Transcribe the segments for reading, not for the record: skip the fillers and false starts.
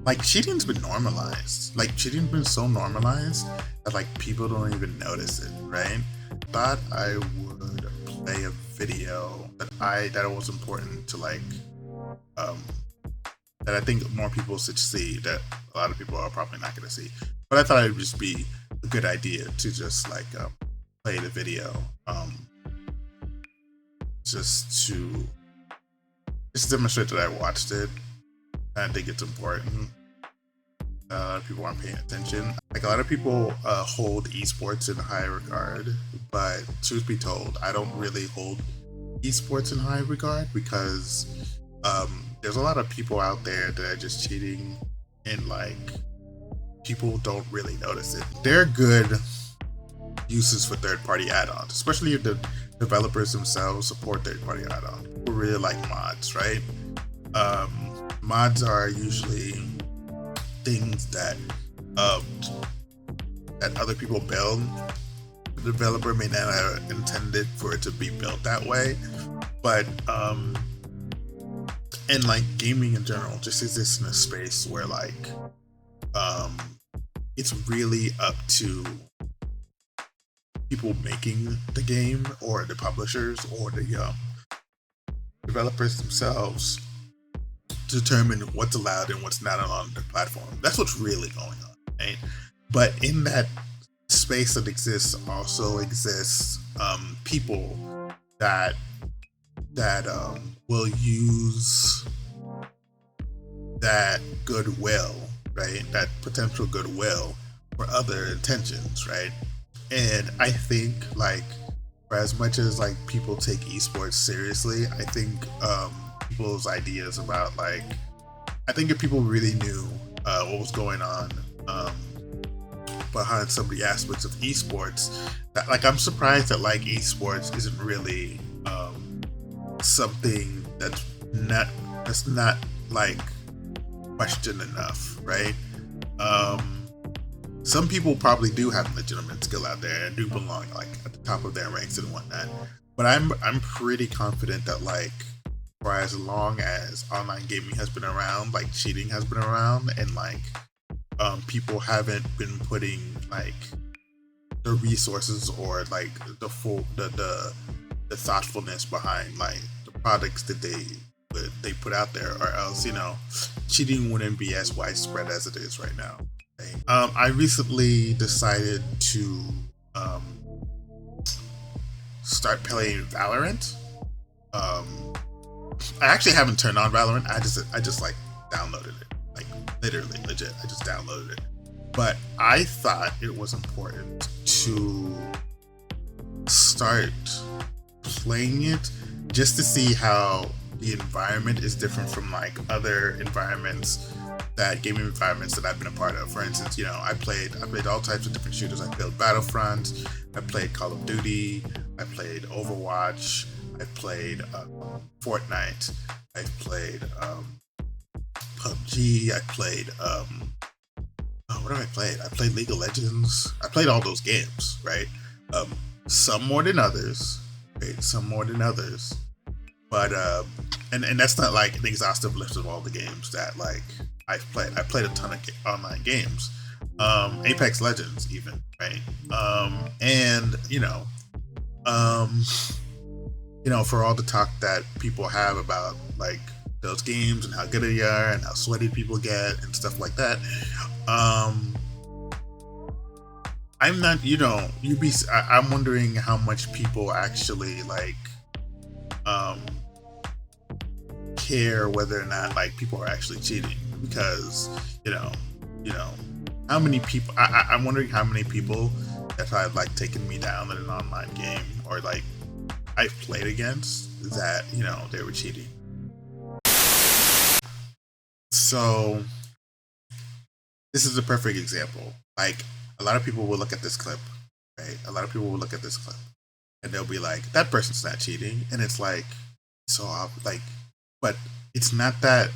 like cheating's been normalized. Like cheating's been so normalized that like people don't even notice it, right? Thought I would play a video that it was important to like um that I think more people should see that a lot of people are probably not gonna see. But I thought it would just be a good idea to just like play the video just to demonstrate that I watched it. I think it's important. People aren't paying attention. Like a lot of people hold esports in high regard, but truth be told, I don't really hold esports in high regard because there's a lot of people out there that are just cheating and like people don't really notice it. There are good uses for third-party add-ons, especially if the developers themselves support third-party add-ons. People really like mods, right? Mods are usually things that that other people build. The developer may not have intended for it to be built that way, but and like gaming in general just exists in a space where like it's really up to people making the game or the publishers or the developers themselves to determine what's allowed and what's not on the platform. That's what's really going on, right? But in that space that exists also exists people that will use that goodwill, right? That potential goodwill for other intentions, right? And I think like for as much as like people take esports seriously, I think people's ideas about like I think if people really knew what was going on behind some of the aspects of esports, that like I'm surprised that like esports isn't really something that's not like questioned enough, right? Some people probably do have legitimate skill out there and do belong like at the top of their ranks and whatnot, but I'm pretty confident that like for as long as online gaming has been around, like cheating has been around, and like people haven't been putting like the resources or like the full the thoughtfulness behind like the products that they put out there, or else cheating wouldn't be as widespread as it is right now. Okay? I recently decided to start playing Valorant. I actually haven't turned on Valorant. I just like downloaded it, like literally legit. I just downloaded it, but I thought it was important to start playing it just to see how the environment is different from like other environments, that gaming environments that I've been a part of. For instance, I played all types of different shooters. I played Battlefront, I played Call of Duty, I played Overwatch, I played Fortnite, I played PUBG, I played what have I played? I played League of Legends. I played all those games, right? Some more than others, right? Some more than others, but and that's not like an exhaustive list of all the games that like I've played. I played a ton of online games, Apex Legends even, right? And for all the talk that people have about like those games and how good they are and how sweaty people get and stuff like that, I'm not, I'm wondering how much people actually like care whether or not like people are actually cheating, because how many people I'm wondering how many people that have like taken me down in an online game or like I've played against that they were cheating. So this is a perfect example. Like a lot of people will look at this clip, right? A lot of people will look at this clip and they'll be like, that person's not cheating. And it's like, but it's not that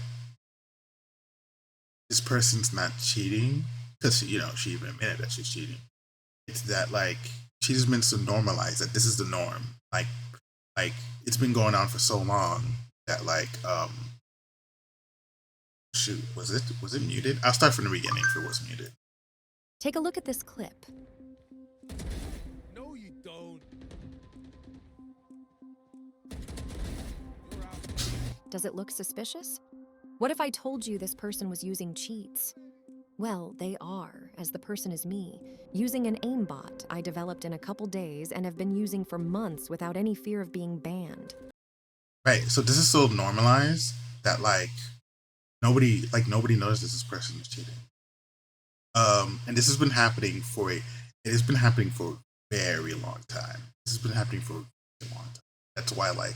this person's not cheating because she even admitted that she's cheating. It's that like she just meant to normalize that this is the norm. Like it's been going on for so long that like Shoot, was it muted? I'll start from the beginning if it was muted. Take a look at this clip. No, you don't. Does it look suspicious? What if I told you this person was using cheats? Well, they are, as the person is me, using an aimbot I developed in a couple days and have been using for months without any fear of being banned. Right, so this is so normalized that like nobody knows this person is cheating. And this has been happening for a very long time. This has been happening for a long time. That's why like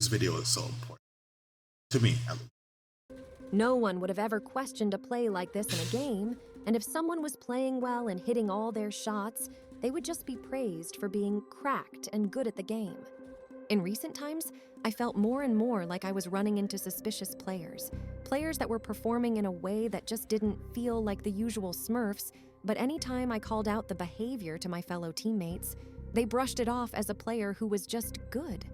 this video is so important to me, at least. No one would have ever questioned a play like this in a game, and if someone was playing well and hitting all their shots, they would just be praised for being cracked and good at the game. In recent times, I felt more and more like I was running into suspicious players that were performing in a way that just didn't feel like the usual Smurfs, but anytime I called out the behavior to my fellow teammates, they brushed it off as a player who was just good.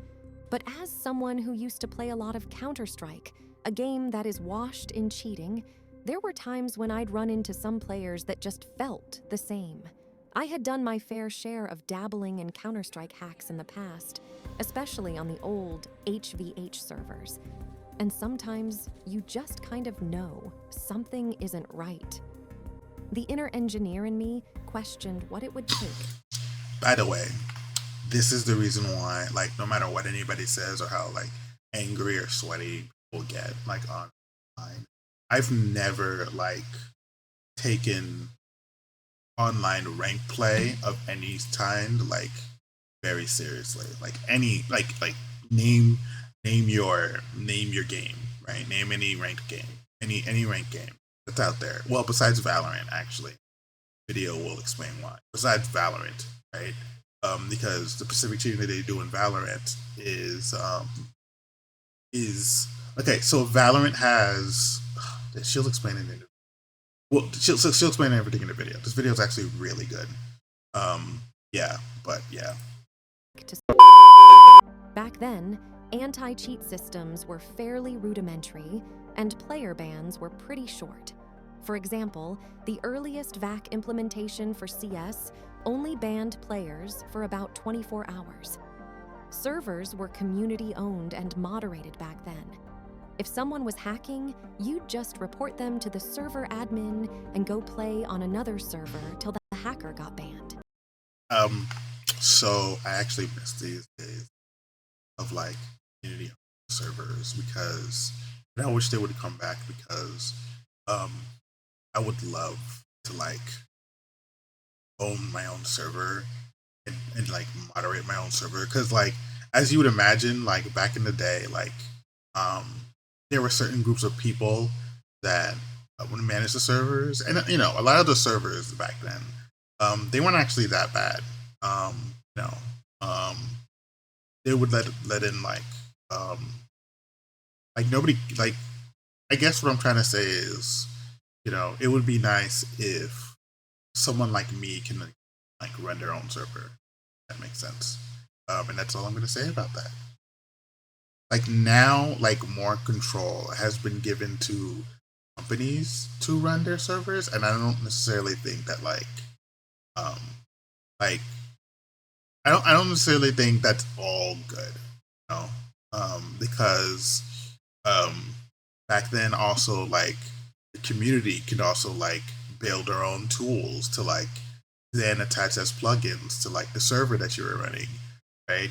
But as someone who used to play a lot of Counter-Strike, a game that is washed in cheating, there were times when I'd run into some players that just felt the same. I had done my fair share of dabbling in Counter-Strike hacks in the past, especially on the old HVH servers. And sometimes you just kind of know something isn't right. The inner engineer in me questioned what it would take. By the way, this is the reason why, like, no matter what anybody says or how like angry or sweaty people get like online, I've never like taken online rank play of any kind like very seriously. Like any like name your game, right? Name any ranked game, any ranked game that's out there. Well, besides Valorant, actually. Video will explain why. Besides Valorant, right? Because the specific cheating that they do in Valorant is okay. So Valorant has. She'll explain it in the. Well, she'll explain everything in the video. This video is actually really good. Yeah, but yeah. Back then, anti-cheat systems were fairly rudimentary, and player bans were pretty short. For example, the earliest VAC implementation for CS only banned players for about 24 hours. Servers were community-owned and moderated back then. If someone was hacking, you'd just report them to the server admin and go play on another server till the hacker got banned. So I actually miss these days of like community servers because I wish they would come back because I would love to like own my own server and like moderate my own server because like as you would imagine like back in the day like there were certain groups of people that would manage the servers and you know a lot of the servers back then they weren't actually that bad. They would let in like nobody like I guess what I'm trying to say is you know it would be nice if someone like me can like run their own server. That makes sense. And that's all I'm gonna say about that. Like now like more control has been given to companies to run their servers and I don't necessarily think that like I don't necessarily think that's all good, you know, because back then also like the community could also like build their own tools to like then attach as plugins to like the server that you were running, right?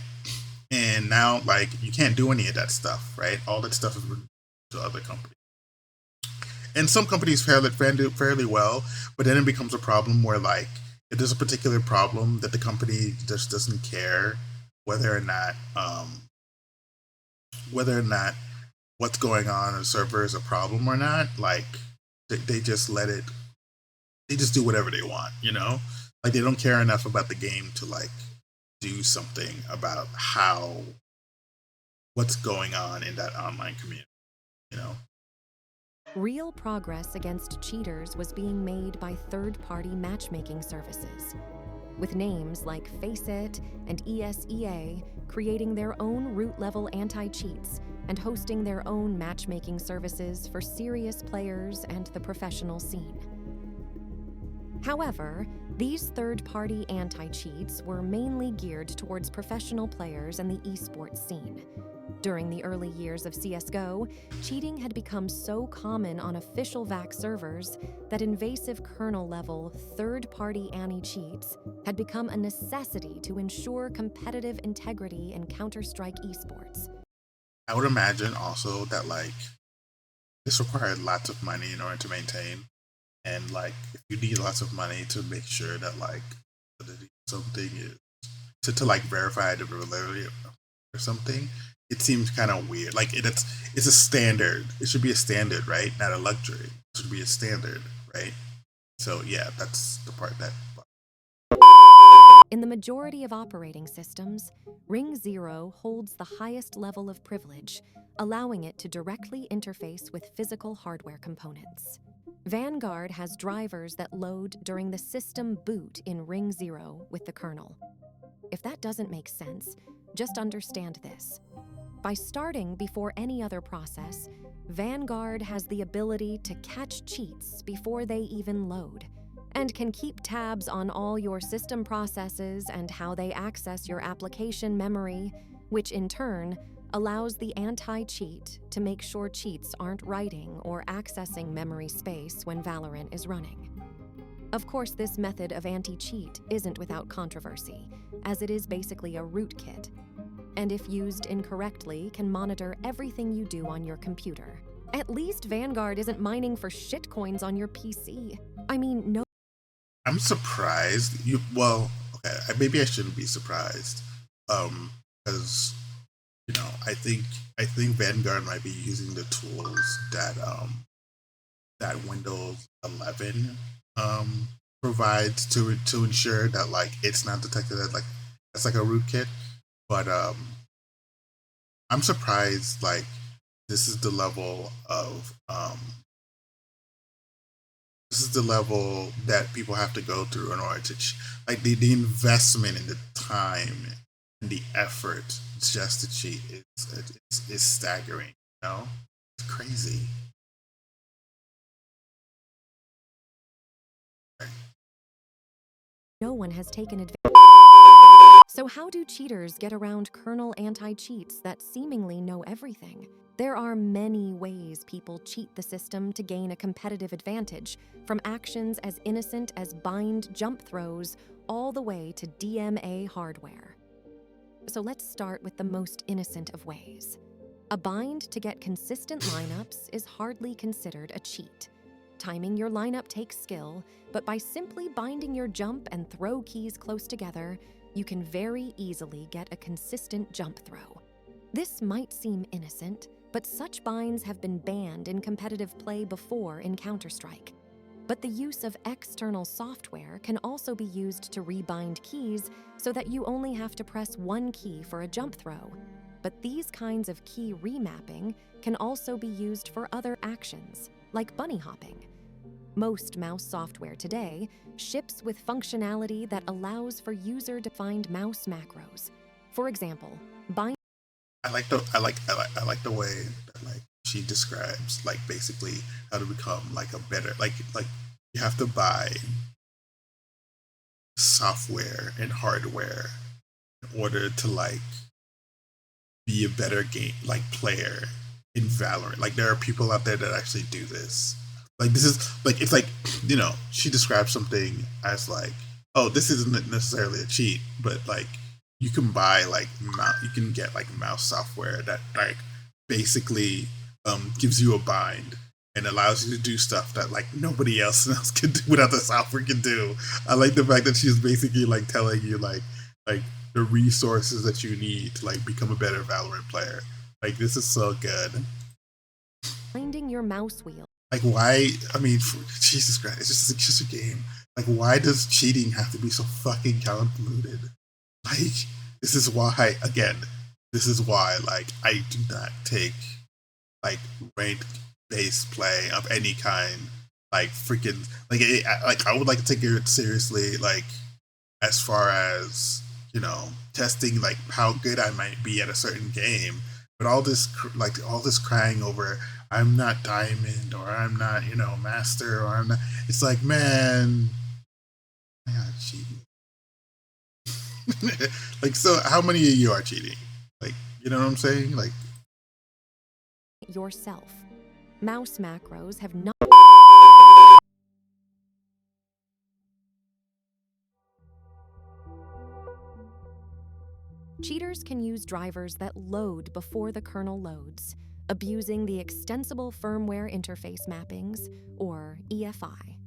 And now like you can't do any of that stuff, right? All that stuff is to other companies, and some companies fairly well, but then it becomes a problem where like if there's a particular problem that the company just doesn't care whether or not what's going on the server is a problem or not, like they just they just do whatever they want, you know? Like they don't care enough about the game to like do something about what's going on in that online community, you know? Real progress against cheaters was being made by third-party matchmaking services, with names like Faceit and ESEA creating their own root-level anti-cheats. and hosting their own matchmaking services for serious players and the professional scene. However, these third-party anti-cheats were mainly geared towards professional players and the esports scene. During the early years of CSGO, cheating had become so common on official VAC servers that invasive kernel-level third-party anti-cheats had become a necessity to ensure competitive integrity in Counter-Strike esports. I would imagine also that like this required lots of money in order to maintain. And like, if you need lots of money to make sure that like something is to like verify the validity or something, it seems kind of weird. Like it's a standard. It should be a standard, right? Not a luxury. It should be a standard, right? So yeah, that's the part that. In the majority of operating systems, Ring 0 holds the highest level of privilege, allowing it to directly interface with physical hardware components. Vanguard has drivers that load during the system boot in Ring 0 with the kernel. If that doesn't make sense, just understand this. By starting before any other process, Vanguard has the ability to catch cheats before they even load, and can keep tabs on all your system processes and how they access your application memory, which in turn allows the anti-cheat to make sure cheats aren't writing or accessing memory space when Valorant is running. Of course, this method of anti-cheat isn't without controversy, as it is basically a rootkit, and if used incorrectly, can monitor everything you do on your computer. At least Vanguard isn't mining for shitcoins on your PC. I mean, no. I'm surprised. Well, okay, maybe I shouldn't be surprised, because I think Vanguard might be using the tools that Windows 11 provides to ensure that like it's not detected as like a rootkit. But I'm surprised like this is the level that people have to go through in order to like the investment and the time and the effort just to cheat is staggering. It's crazy. No one has taken advantage. So how do cheaters get around kernel anti-cheats that seemingly know everything? There are many ways people cheat the system to gain a competitive advantage, from actions as innocent as bind jump throws all the way to DMA hardware. So let's start with the most innocent of ways. A bind to get consistent lineups is hardly considered a cheat. Timing your lineup takes skill, but by simply binding your jump and throw keys close together, you can very easily get a consistent jump throw. This might seem innocent, but such binds have been banned in competitive play before in Counter-Strike. But the use of external software can also be used to rebind keys so that you only have to press one key for a jump throw. But these kinds of key remapping can also be used for other actions, like bunny hopping. Most mouse software today ships with functionality that allows for user-defined mouse macros. For example, bind. I like the way that like she describes like basically how to become like a better like you have to buy software and hardware in order to like be a better game like player in Valorant. Like there are people out there that actually do this. Like this is like it's like she describes something as like, oh, this isn't necessarily a cheat, but like you can buy like you can get like mouse software that like basically gives you a bind and allows you to do stuff that like nobody else can do without the software can do. I like the fact that she's basically like telling you like the resources that you need to like become a better Valorant player. Like this is so good. Finding your mouse wheel. Like why? I mean, Jesus Christ, it's just a game. Like why does cheating have to be so fucking convoluted? Like this is why like I do not take like ranked based play of any kind. Like freaking like I would like to take it seriously. Like as far as testing like how good I might be at a certain game. But all this crying over I'm not diamond or I'm not master or I'm not. It's like, man, I got cheating. Like, so how many of you are cheating? Like, you know what I'm saying? Like, yourself. Mouse macros have not. Cheaters can use drivers that load before the kernel loads, abusing the extensible firmware interface mappings, or EFI.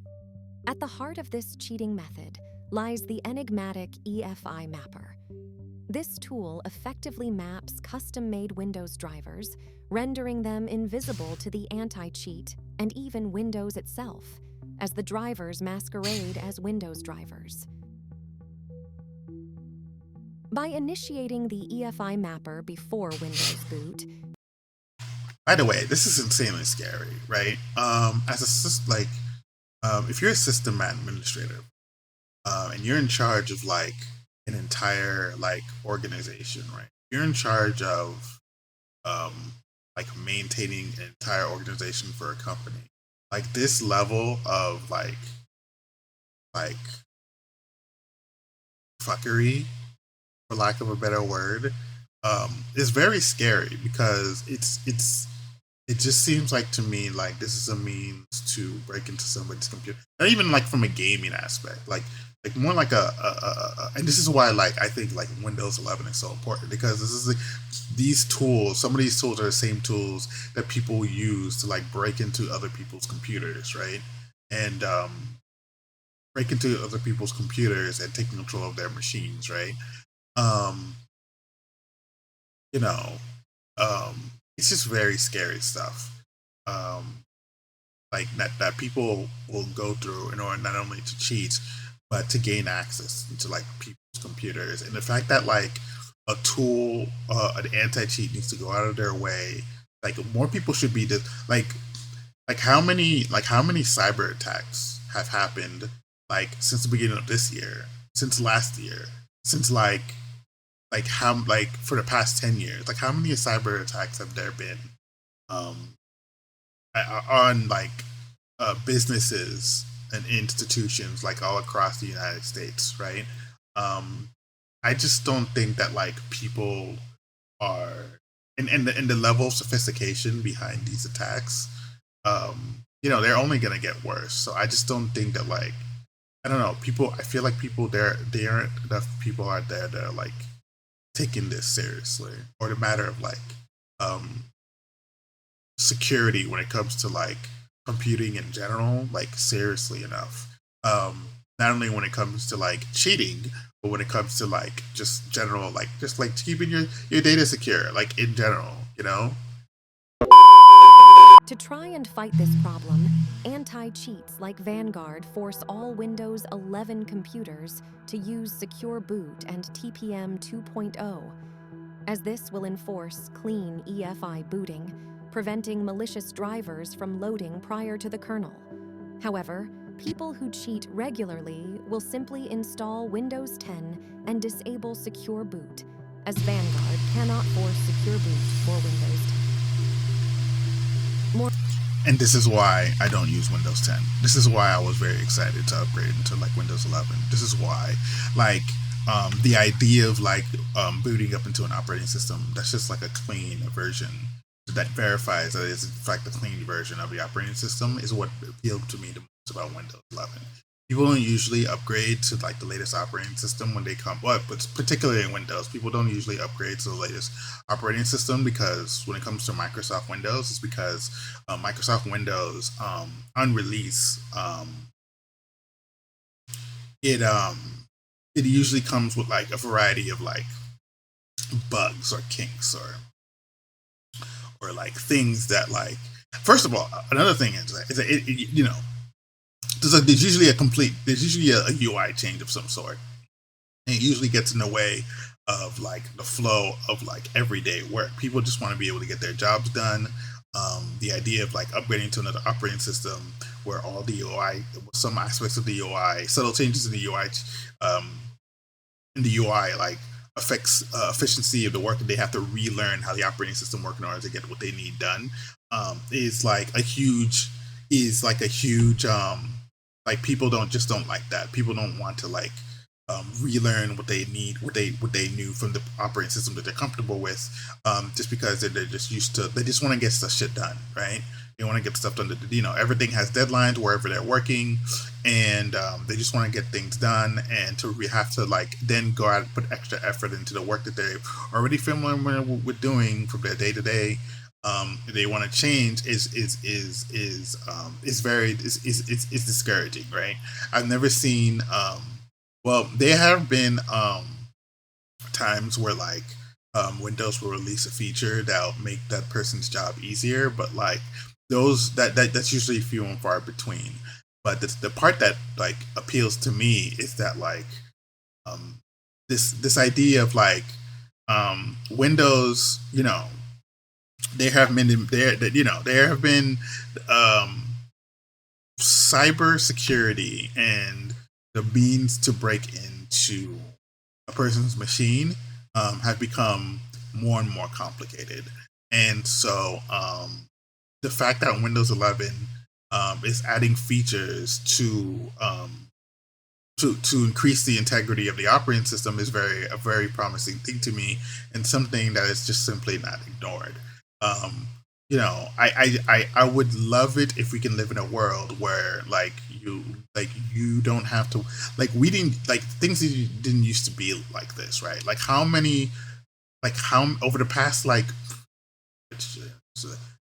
At the heart of this cheating method lies the enigmatic EFI mapper. This tool effectively maps custom-made Windows drivers, rendering them invisible to the anti-cheat and even Windows itself, as the drivers masquerade as Windows drivers. By initiating the EFI mapper before Windows boot. By the way, this is insanely scary, right? If you're a system administrator, and you're in charge of like an entire like organization, right? You're in charge of like maintaining an entire organization for a company. Like this level of like fuckery, for lack of a better word, is very scary because it just seems like to me like this is a means to break into somebody's computer, not even like from a gaming aspect, like more like and this is why like I think like Windows 11 is so important, because this is these tools, some of these tools are the same tools that people use to like break into other people's computers, right? And break into other people's computers and take control of their machines, right? You know, it's just very scary stuff. Like that people will go through in order not only to cheat, but to gain access to like people's computers. And the fact that like a tool, an anti-cheat needs to go out of their way, like more people should be like how many cyber attacks have happened like since the beginning of this year, since last year, since like how like for the past 10 years, like how many cyber attacks have there been on like businesses and institutions like all across the United States, right? I just don't think that like people are and the level of sophistication behind these attacks, they're only gonna get worse. So I just don't think that like I don't know, people I feel like people there aren't enough people out there that are like taking this seriously, or the matter of like security when it comes to like computing in general, like seriously enough. Not only when it comes to like cheating, but when it comes to like just general, like just like keeping your data secure, like in general, you know? To try and fight this problem, anti-cheats like Vanguard force all Windows 11 computers to use Secure Boot and TPM 2.0, as this will enforce clean EFI booting, preventing malicious drivers from loading prior to the kernel. However, people who cheat regularly will simply install Windows 10 and disable Secure Boot, as Vanguard cannot force Secure Boot for Windows 10. And this is why I don't use Windows 10. This is why I was very excited to upgrade into like Windows 11. This is why, like, the idea of like booting up into an operating system that's just like a clean version that verifies that it's in fact a clean version of the operating system is what appealed to me the most about Windows 11. People don't usually upgrade to like the latest operating system when they come, but particularly in Windows, people don't usually upgrade to the latest operating system because when it comes to Microsoft Windows, it's because Microsoft Windows on release, it usually comes with like a variety of like bugs or kinks or like things that like. First of all, another thing is that it there's usually a UI change of some sort, and it usually gets in the way of like the flow of like everyday work. People just want to be able to get their jobs done. The idea of like upgrading to another operating system where all the UI, some aspects of the UI, subtle changes in the UI, like affects efficiency of the work, and they have to relearn how the operating system works in order to get what they need done, is like a huge like people don't like that. People don't want to like relearn what they need, what they knew from the operating system that they're comfortable with, just because they're just used to. They just want to get stuff shit done, right? They want to get stuff done. Everything has deadlines wherever they're working, and they just want to get things done. And we have to like then go out and put extra effort into the work that they're already familiar with doing from their day to day. They want to change is discouraging, right? I've never seen. Well, there have been times where like Windows will release a feature that'll make that person's job easier, but like that's usually few and far between. But the part that like appeals to me is that like this idea of like Windows, there have been cyber security and the means to break into a person's machine have become more and more complicated. And so the fact that Windows 11 is adding features to increase the integrity of the operating system is a very promising thing to me, and something that is just simply not ignored. I would love it if we can live in a world where you don't have to things didn't used to be like this, right? Like how over the past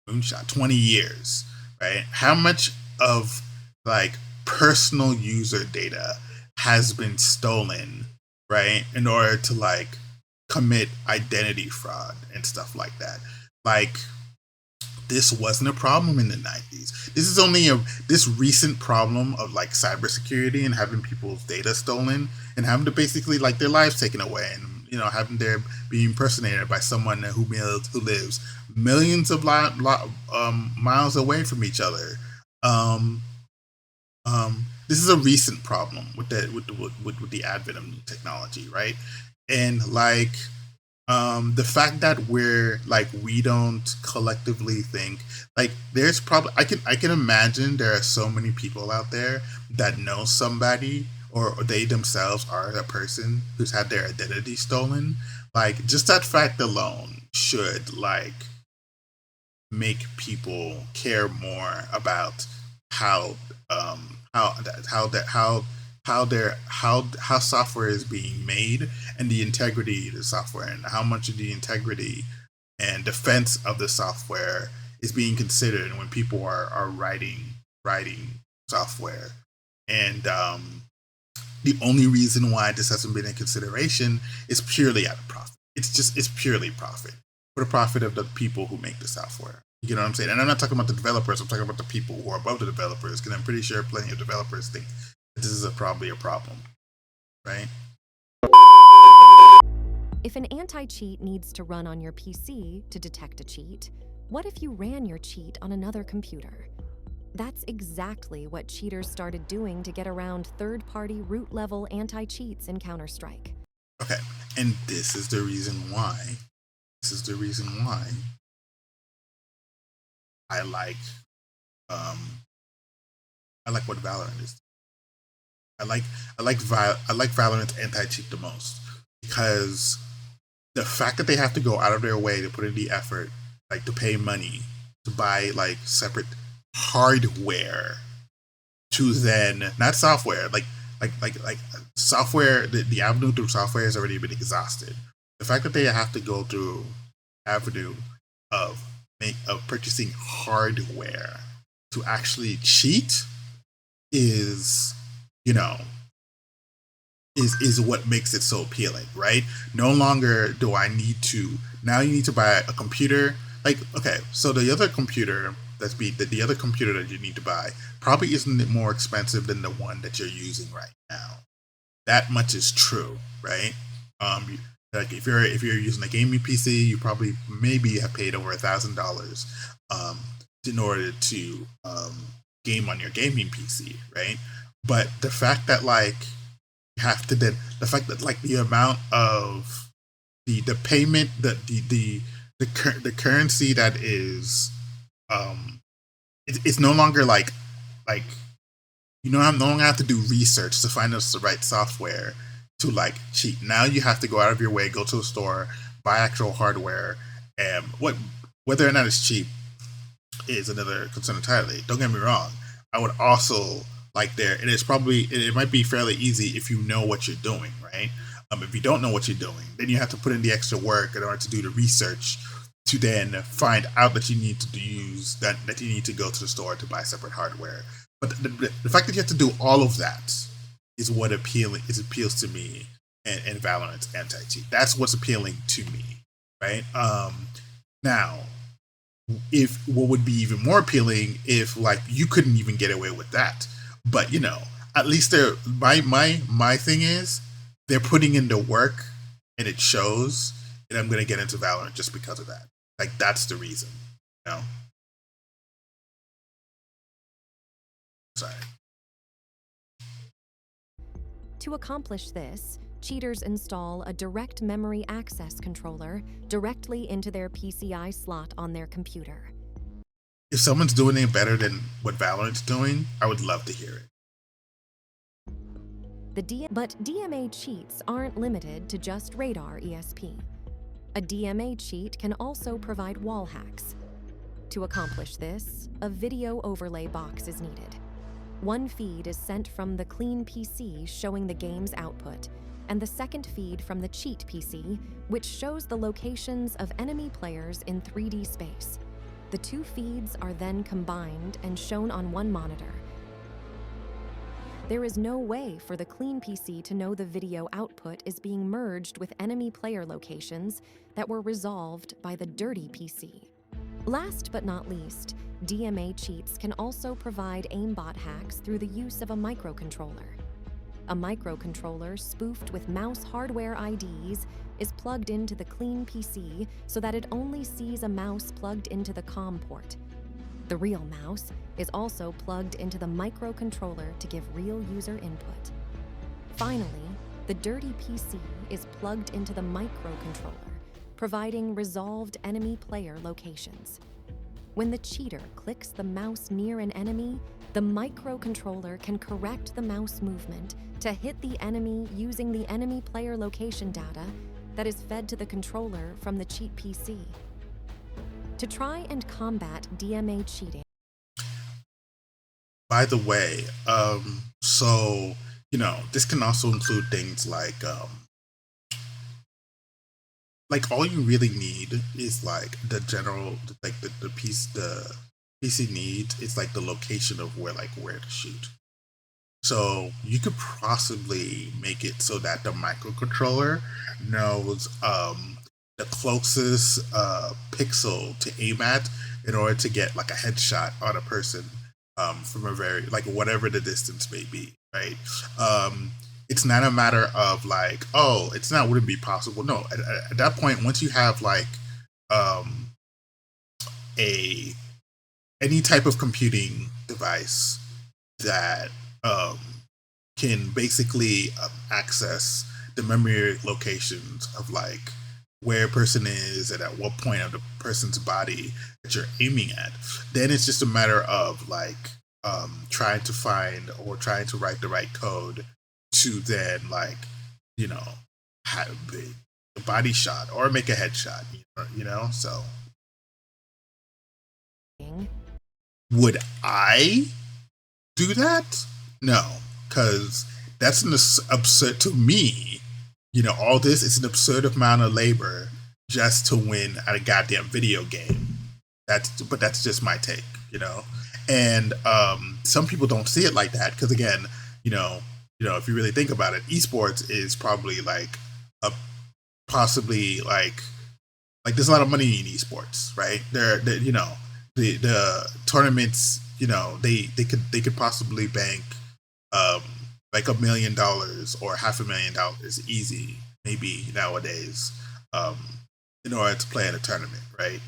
moonshot 20 years, right? How much of like personal user data has been stolen, right? In order to like commit identity fraud and stuff like that. Like this wasn't a problem in the 90s. This is only this recent problem of like cybersecurity and having people's data stolen and having to basically like their lives taken away, and having their be impersonated by someone who lives millions of miles away from each other. This is a recent problem with the advent of new technology, right? And like the fact that we don't collectively think like there's probably I can imagine there are so many people out there that know somebody or they themselves are a person who's had their identity stolen. Like just that fact alone should like make people care more about how software is being made and the integrity of the software, and how much of the integrity and defense of the software is being considered when people are writing software. And the only reason why this hasn't been in consideration is purely out of profit. It's purely profit, for the profit of the people who make the software. You know what I'm saying? And I'm not talking about the developers. I'm talking about the people who are above the developers, because I'm pretty sure plenty of developers think that this is probably a problem, right? If an anti-cheat needs to run on your PC to detect a cheat, what if you ran your cheat on another computer? That's exactly what cheaters started doing to get around third-party root-level anti-cheats in Counter-Strike. Okay, and this is the reason why. I like what Valorant is. I like Valorant's anti-cheat the most, because the fact that they have to go out of their way to put in the effort, like to pay money to buy like separate hardware to then not software, like software, the avenue through software has already been exhausted. The fact that they have to go through avenue of purchasing hardware to actually cheat is what makes it so appealing, right? No longer do I need to. Now you need to buy a computer. Like, okay, so the other computer the other computer that you need to buy probably isn't more expensive than the one that you're using right now. That much is true, right? Like if you're using a gaming PC, you probably maybe have paid over $1,000 in order to game on your gaming PC, right? But the fact that like you have to the fact that like the amount of the payment, the currency that is it's no longer like you know, I'm no longer have to do research to find us the right software to like cheat. Now you have to go out of your way, go to a store, buy actual hardware, and whether or not it's cheap is another concern entirely. Don't get me wrong. I would also like and it might be fairly easy if you know what you're doing, right? If you don't know what you're doing, then you have to put in the extra work in order to do the research to then find out that you need to use that you need to go to the store to buy separate hardware. But the fact that you have to do all of that is what appeals to me and Valorant's anti-cheat. That's what's appealing to me, right? Now, if what would be even more appealing if like you couldn't even get away with that, but you know, at least my thing is they're putting in the work and it shows, and I'm gonna get into Valorant just because of that. Like that's the reason, you know. Sorry. To accomplish this, cheaters install a direct memory access controller directly into their PCI slot on their computer. If someone's doing it better than what Valorant's doing, I would love to hear it. But DMA cheats aren't limited to just radar ESP. A DMA cheat can also provide wall hacks. To accomplish this, a video overlay box is needed. One feed is sent from the clean PC showing the game's output, and the second feed from the cheat PC, which shows the locations of enemy players in 3D space. The two feeds are then combined and shown on one monitor. There is no way for the clean PC to know the video output is being merged with enemy player locations that were resolved by the dirty PC. Last but not least, DMA cheats can also provide aimbot hacks through the use of a microcontroller. A microcontroller spoofed with mouse hardware IDs is plugged into the clean PC so that it only sees a mouse plugged into the COM port. The real mouse is also plugged into the microcontroller to give real user input. Finally, the dirty PC is plugged into the microcontroller, providing resolved enemy player locations. When the cheater clicks the mouse near an enemy, the microcontroller can correct the mouse movement to hit the enemy using the enemy player location data that is fed to the controller from the cheat PC. To try and combat DMA cheating. By the way, so you know, this can also include things like all you really need is like the general, like the PC needs is like the location of where to shoot. So you could possibly make it so that the microcontroller knows the closest pixel to aim at in order to get like a headshot on a person from a very like whatever the distance may be, right? It's not a matter of like, oh, wouldn't be possible. No, at that point, once you have like any type of computing device that can basically access the memory locations of like where a person is and at what point of the person's body that you're aiming at, then it's just a matter of like trying to find or trying to write the right code to then like, you know, have a body shot or make a headshot, you know. So would I do that? No, because that's an absurd to me. You know, all this is an absurd amount of labor just to win at a goddamn video game. But that's just my take, you know. And some people don't see it like that because, again, you know, if you really think about it, esports is probably like possibly like there's a lot of money in esports, right? There, you know, the tournaments, you know, they could possibly bank like $1 million or $500,000 easy, maybe nowadays, in order to play in a tournament, right?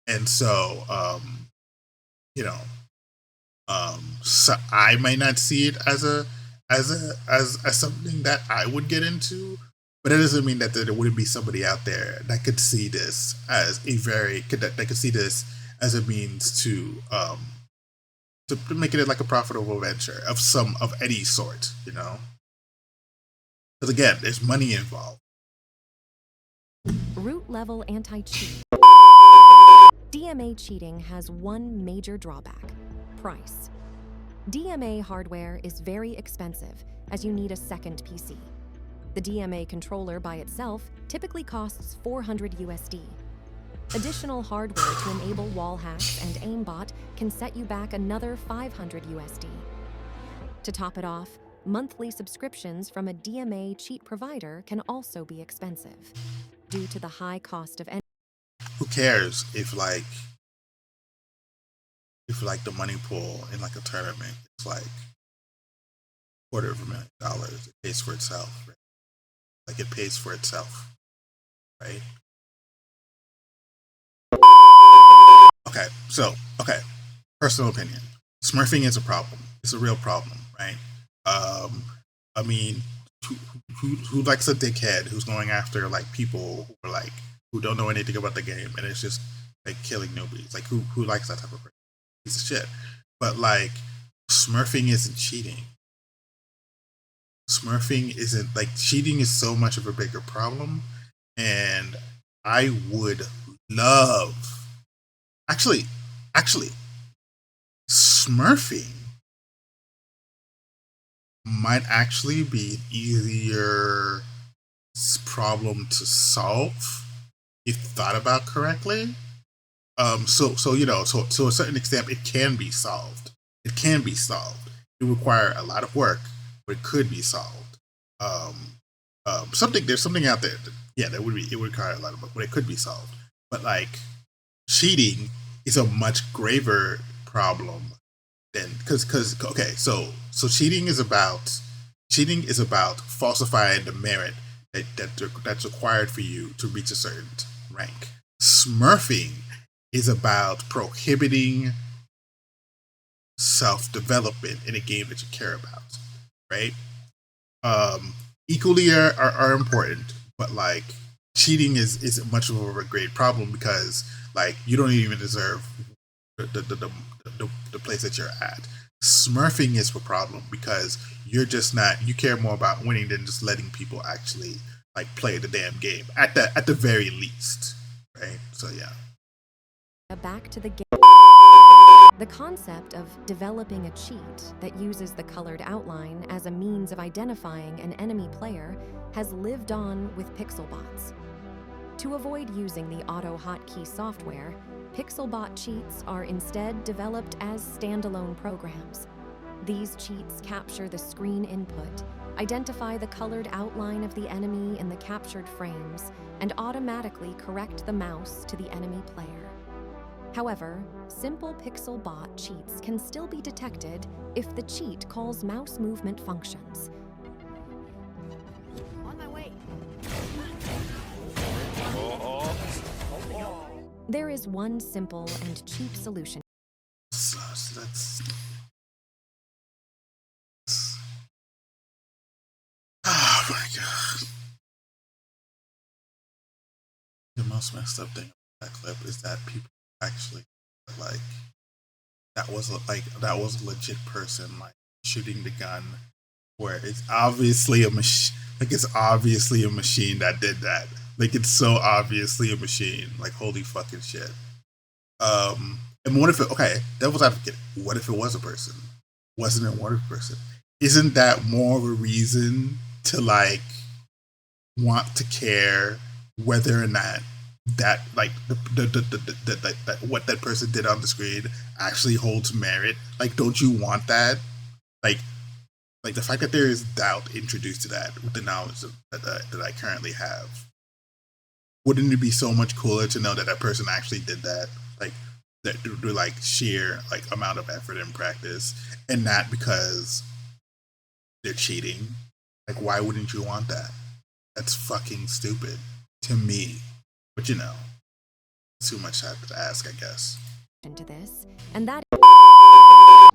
And so, you know, so I might not see it as something that I would get into, But that doesn't mean that there wouldn't be somebody out there that could see this as that could see this as a means to make it like a profitable venture of any sort, you know. Because again, there's money involved. Root level anti-cheat. DMA cheating has one major drawback: price. DMA hardware is very expensive, as you need a second PC. The DMA controller by itself typically costs 400 USD. Additional hardware to enable wall hacks and aimbot can set you back another 500 USD. To top it off, monthly subscriptions from a DMA cheat provider can also be expensive, due to the high cost of Who cares if the money pool in like a tournament is like $250,000? It pays for itself, right? Like it pays for itself, right? Okay, personal opinion. Smurfing is a problem. It's a real problem, right? I mean, who likes a dickhead who's going after like people who are like who don't know anything about the game and it's just like killing newbies? Like who likes that type of person? Piece of shit. But like, smurfing isn't cheating. Smurfing isn't like cheating is so much of a bigger problem, and I would love actually smurfing might actually be an easier problem to solve if thought about correctly. So you know, so to a certain extent, it can be solved. It can be solved. It would require a lot of work, but it could be solved. There's something out there. It would require a lot of work, but it could be solved. But like, cheating is a much graver problem than because so cheating is about falsifying the merit that's required for you to reach a certain rank. Smurfing is about prohibiting self-development in a game that you care about, right? Equally are important, but like, cheating is much of a great problem because like you don't even deserve the place that you're at. Smurfing is a problem because you care more about winning than just letting people actually like play the damn game at the very least, right? So yeah. Back to the game. The concept of developing a cheat that uses the colored outline as a means of identifying an enemy player has lived on with pixelbots. To avoid using the auto hotkey software, pixelbot cheats are instead developed as standalone programs. These cheats capture the screen input, identify the colored outline of the enemy in the captured frames, and automatically correct the mouse to the enemy player. However, simple pixel bot cheats can still be detected if the cheat calls mouse movement functions. On my way. There is one simple and cheap solution. So that's oh my god. The most messed up thing about that clip is that people actually like that was a legit person like shooting the gun where it's obviously a machine. Like it's obviously a machine that did that. Like it's so obviously a machine. Like holy fucking shit. And what if devil's advocate, what if it was a person? Wasn't it one person? Isn't that more of a reason to like want to care whether or not that like the what that person did on the screen actually holds merit? Like, don't you want that? Like the fact that there is doubt introduced to that with the knowledge that I currently have, wouldn't it be so much cooler to know that that person actually did that? Like that through like sheer like amount of effort and practice, and not because they're cheating. Like, why wouldn't you want that? That's fucking stupid to me. But you know, too much to ask, I guess. Into this, and that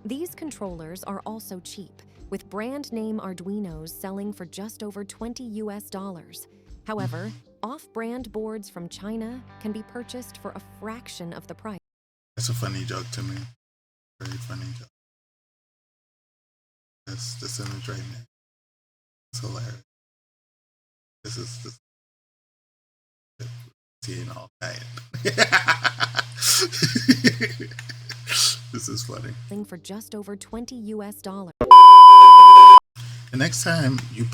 these controllers are also cheap, with brand name Arduinos selling for just over $20 US. However, off-brand boards from China can be purchased for a fraction of the price. That's a funny joke to me. Very funny joke. This image right now. It's hilarious. This is seeing all night. This is funny. For just over $20 US. The next time you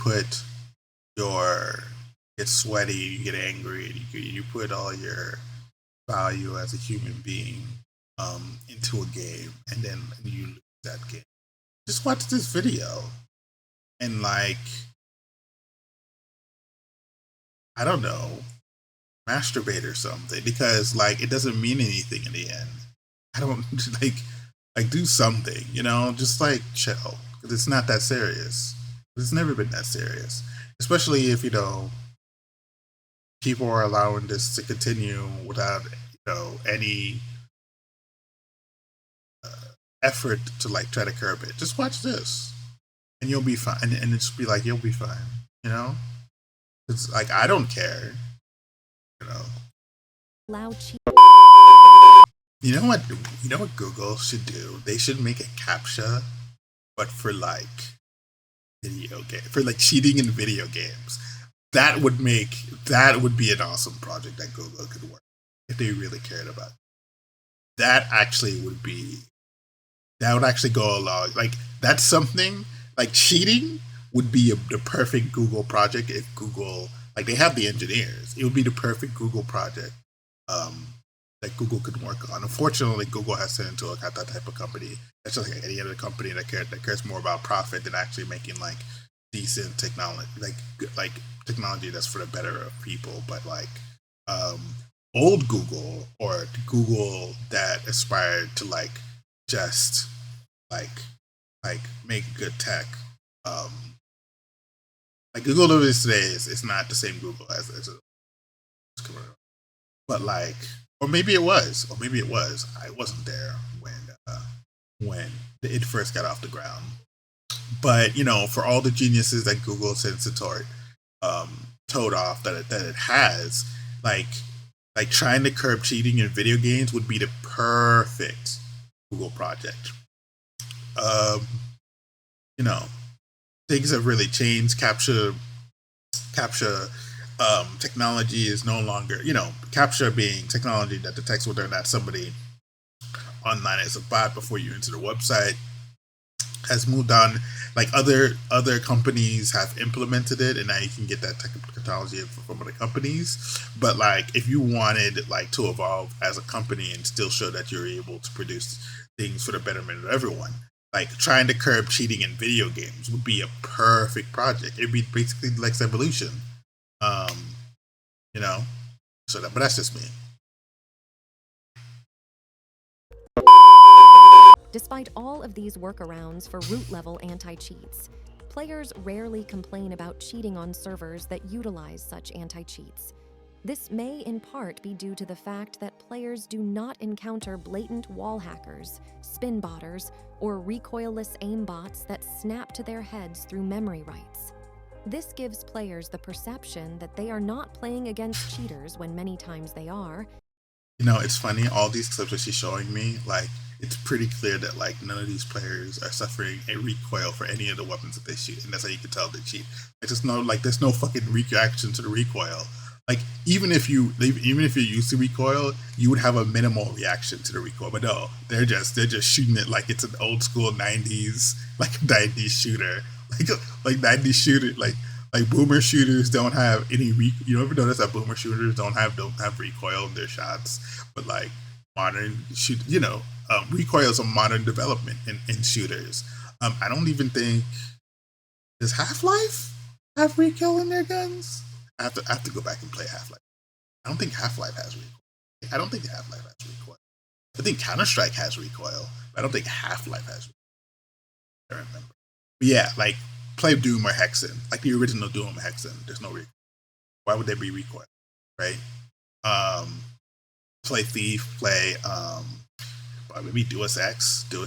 get sweaty, you get angry, and you put all your value as a human being into a game, and then you lose that game. Just watch this video and like, I don't know, masturbate or something, because like it doesn't mean anything in the end. I don't like do something, you know, just like chill, because it's not that serious. It's never been that serious, especially if, you know, people are allowing this to continue without, you know, any effort to like try to curb it. Just watch this and you'll be fine, and just be like, you'll be fine, you know. It's like, I don't care, you know. You know what Google should do? They should make a CAPTCHA, but for like video game, for like cheating in video games. That would be an awesome project that Google could work if they really cared about it. That would actually go along. Like, that's something, like cheating would be the perfect Google project if Google, like, they have the engineers. It would be the perfect Google project that Google could work on. Unfortunately, Google has turned into that type of company. That's just like any other company that cares more about profit than actually making like decent technology, like technology that's for the better of people. But like old Google, or Google that aspired to like just like make good tech, like Google that is today is not the same Google as but like, or maybe it was. I wasn't there when it first got off the ground. But you know, for all the geniuses that Google sends to toad off that it has, like trying to curb cheating in video games would be the perfect Google project. You know, things have really changed. CAPTCHA technology is no longer, you know, CAPTCHA being technology that detects whether or not somebody online is a bot before you enter the website, has moved on. Like other companies have implemented it, and now you can get that technology from other companies. But like, if you wanted like to evolve as a company and still show that you're able to produce things for the betterment of everyone, like trying to curb cheating in video games would be a perfect project. It'd be basically like evolution. You know, but that's just me. Despite all of these workarounds for root-level anti-cheats, players rarely complain about cheating on servers that utilize such anti-cheats. This may in part be due to the fact that players do not encounter blatant wall hackers, spin botters, or recoilless aimbots that snap to their heads through memory writes. This gives players the perception that they are not playing against cheaters when many times they are. You know, it's funny, all these clips that she's showing me, like, it's pretty clear that like none of these players are suffering a recoil for any of the weapons that they shoot, and that's how you can tell they cheat. There's no fucking reaction to the recoil. Like, even if you use the recoil, you would have a minimal reaction to the recoil. But no, they're just shooting it like it's an old school 90s, like 90s shooter. Like 90s shooter, like boomer shooters don't have any you ever notice that boomer shooters don't have recoil in their shots, but like modern shoot, you know, recoil is a modern development in shooters. I don't even think, does Half-Life have recoil in their guns? I have to go back and play Half-Life. I don't think Half-Life has recoil. I don't think Half-Life has recoil. I think Counter-Strike has recoil, but I don't think Half-Life has recoil. I remember. But yeah, like, play Doom or Hexen, like the original Doom or Hexen. There's no recoil. Why would there be recoil, right? Play Thief, play maybe Deus Ex. I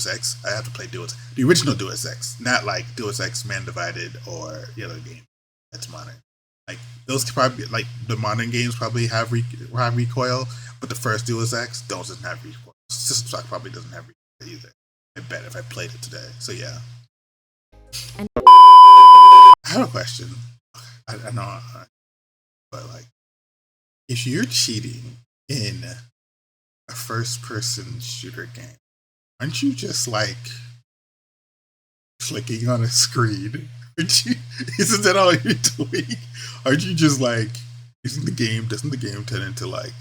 have to play the original Deus Ex, not like Deus Ex Man Divided or the other game that's modern. Like those could probably like the modern games probably have recoil, but the first Deus Ex doesn't have recoil. System Shock probably doesn't have recoil either. I bet if I played it today. So yeah. And I have a question. I know, but like, if you're cheating in a first-person shooter game, aren't you just like clicking on a screen? Isn't that all you're doing? Aren't you just like, doesn't the game turn into like,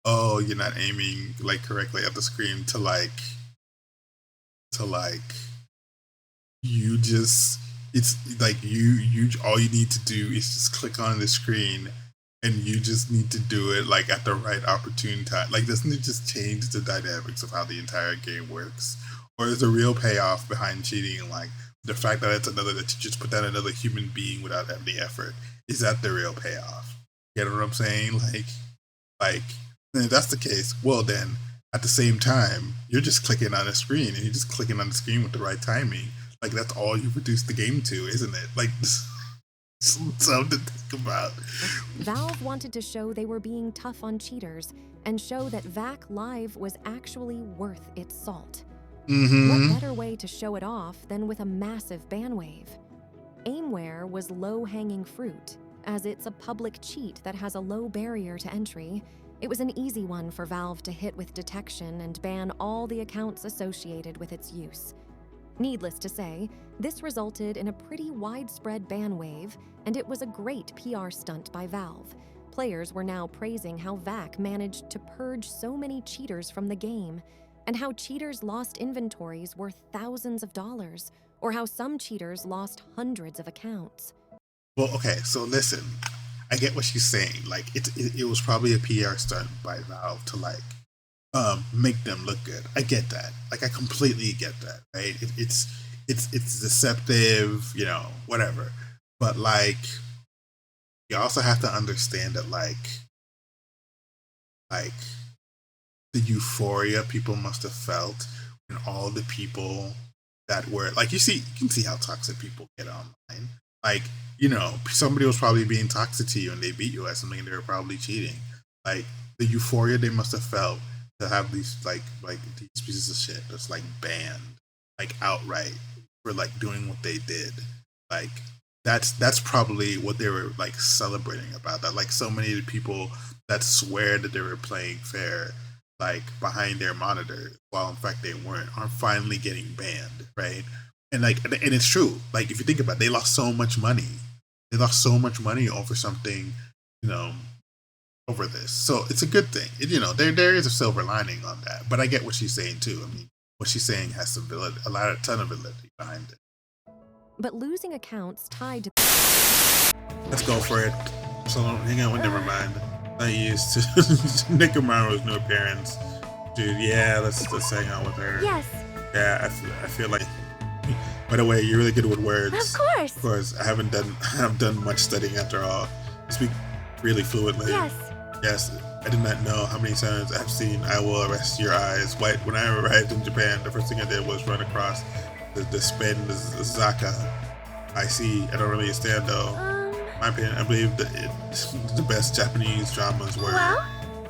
oh, you're not aiming like correctly at the screen to like you just, it's like you all you need to do is just click on the screen, and you just need to do it like at the right opportune time. Like, doesn't it just change the dynamics of how the entire game works? Or is the real payoff behind cheating like the fact that that you just put down another human being without any effort? Is that the real payoff? You know what I'm saying? Like, if that's the case, well then, at the same time, you're just clicking on a screen, and you're just clicking on the screen with the right timing. Like, that's all you reduce the game to, isn't it? Like, something to think about. Valve wanted to show they were being tough on cheaters and show that VAC Live was actually worth its salt. What better way to show it off than with a massive ban wave? Aimware was low-hanging fruit, as it's a public cheat that has a low barrier to entry. It was an easy one for Valve to hit with detection and ban all the accounts associated with its use. Needless to say, this resulted in a pretty widespread ban wave, and it was a great PR stunt by Valve. Players were now praising how VAC managed to purge so many cheaters from the game, and how cheaters' lost inventories were thousands of dollars, or how some cheaters lost hundreds of accounts. Well, okay, so listen, I get what she's saying. Like, it was probably a PR stunt by Valve to like make them look good. I get that. Like, I completely get that. Right? It's deceptive, you know, whatever. But like, you also have to understand that like the euphoria people must have felt, and all the people that were like, you can see how toxic people get online. Like, you know, somebody was probably being toxic to you and they beat you at something and they were probably cheating. Like, the euphoria they must have felt to have these like these pieces of shit that's like banned like outright for like doing what they did. Like, that's probably what they were like celebrating about, that like so many of the people that swear that they were playing fair like behind their monitor while in fact they weren't, are finally getting banned, right? And like, and it's true. Like, if you think about it, they lost so much money. They lost so much money over something, you know, over this. So it's a good thing. You know, there is a silver lining on that. But I get what she's saying too. I mean, what she's saying has some validity, a ton of validity behind it. But losing accounts tied to... Let's go for it. So hang on, never mind. I used to Nick Amaro's new appearance. Dude, yeah, let's hang out with her. Yes. Yeah, I feel like. By the way, you're really good with words. Of course. Of course, I haven't done much studying after all. I speak really fluently. Yes. Yes, I did not know how many times I've seen "I will arrest your eyes." When I arrived in Japan, the first thing I did was run across the spin, the Zaka. I see. I don't really understand though. In my opinion, I believe that the best Japanese dramas were